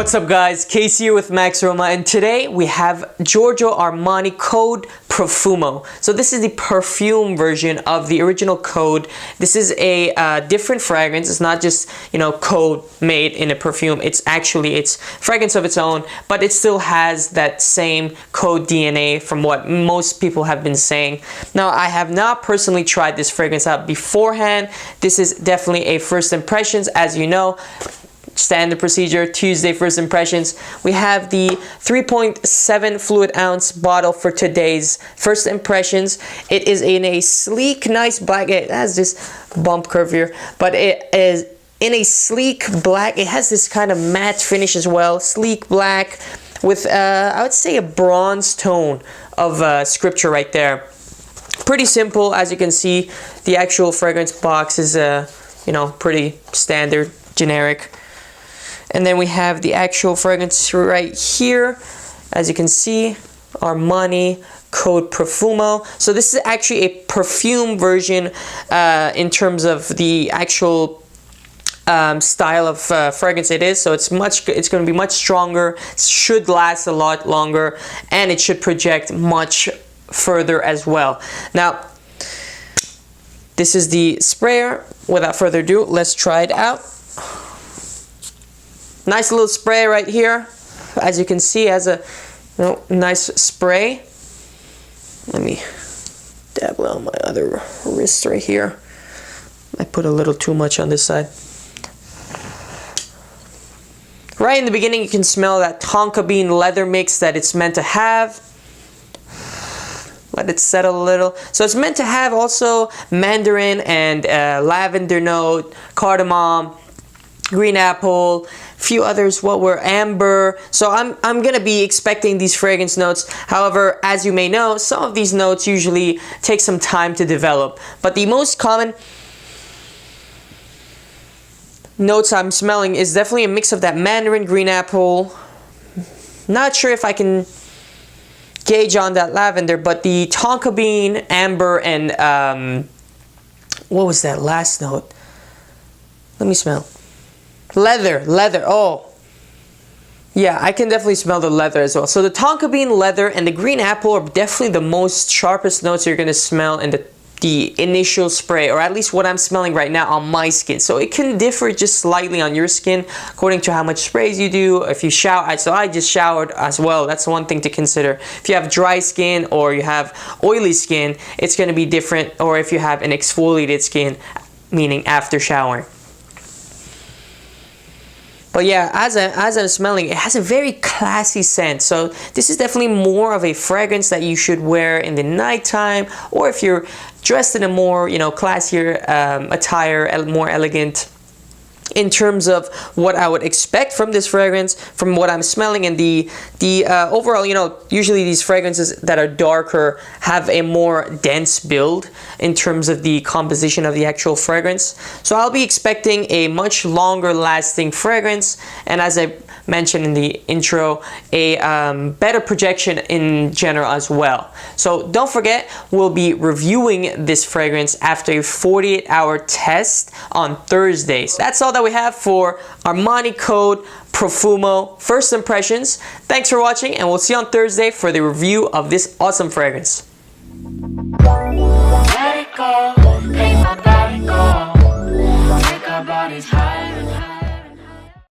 What's up guys, Casey here with Max Roma, and today we have Giorgio Armani Code Profumo. So this is the perfume version of the original Code. This is a different fragrance. It's not just, Code made in a perfume. It's fragrance of its own, but it still has that same Code DNA from what most people have been saying. Now, I have not personally tried this fragrance out beforehand. This is definitely a first impressions, as you know. Standard procedure, Tuesday first impressions. We have the 3.7 fluid ounce bottle for today's first impressions. It is in a sleek, nice black. It has this bump curve here, but it is in a sleek black. It has this kind of matte finish as well, sleek black with I would say a bronze tone of scripture right there. Pretty simple, as you can see. The actual fragrance box is pretty standard, generic. And then we have the actual fragrance right here. As you can see, Armani Code Profumo. So this is actually a perfume version in terms of the actual style of fragrance it is. So it's going to be much stronger, should last a lot longer, and it should project much further as well. Now, this is the sprayer. Without further ado, let's try it out. Nice little spray right here. As you can see, it has a nice spray. Let me dabble on my other wrist right here. I put a little too much on this side. Right in the beginning, you can smell that tonka bean leather mix that it's meant to have. Let it settle a little. So it's meant to have also mandarin and lavender note, cardamom, green apple, few others what were amber. So I'm gonna be expecting these fragrance notes. However, as you may know, some of these notes usually take some time to develop, but the most common notes I'm smelling is definitely a mix of that mandarin, green apple. Not sure if I can gauge on that lavender, but the tonka bean, amber, and what was that last note? Let me smell. Leather. Oh, yeah, I can definitely smell the leather as well. So the tonka bean, leather, and the green apple are definitely the most sharpest notes you're gonna smell in the initial spray, or at least what I'm smelling right now on my skin. So it can differ just slightly on your skin according to how much sprays you do. If you shower, so I just showered as well. That's one thing to consider. If you have dry skin or you have oily skin, it's gonna be different. Or if you have an exfoliated skin, meaning after showering. But yeah, as I'm smelling, it has a very classy scent. So this is definitely more of a fragrance that you should wear in the nighttime, or if you're dressed in a more, classier attire, more elegant. In terms of what I would expect from this fragrance, from what I'm smelling, and the overall, usually these fragrances that are darker have a more dense build in terms of the composition of the actual fragrance. So I'll be expecting a much longer lasting fragrance, and as I mentioned in the intro, a better projection in general as well. So don't forget, we'll be reviewing this fragrance after a 48-hour test on Thursdays. That's all that we have for Armani Code Profumo first impressions. Thanks for watching, and we'll see you on Thursday for the review of this awesome fragrance. Let it go, make my body go, make our bodies higher and higher.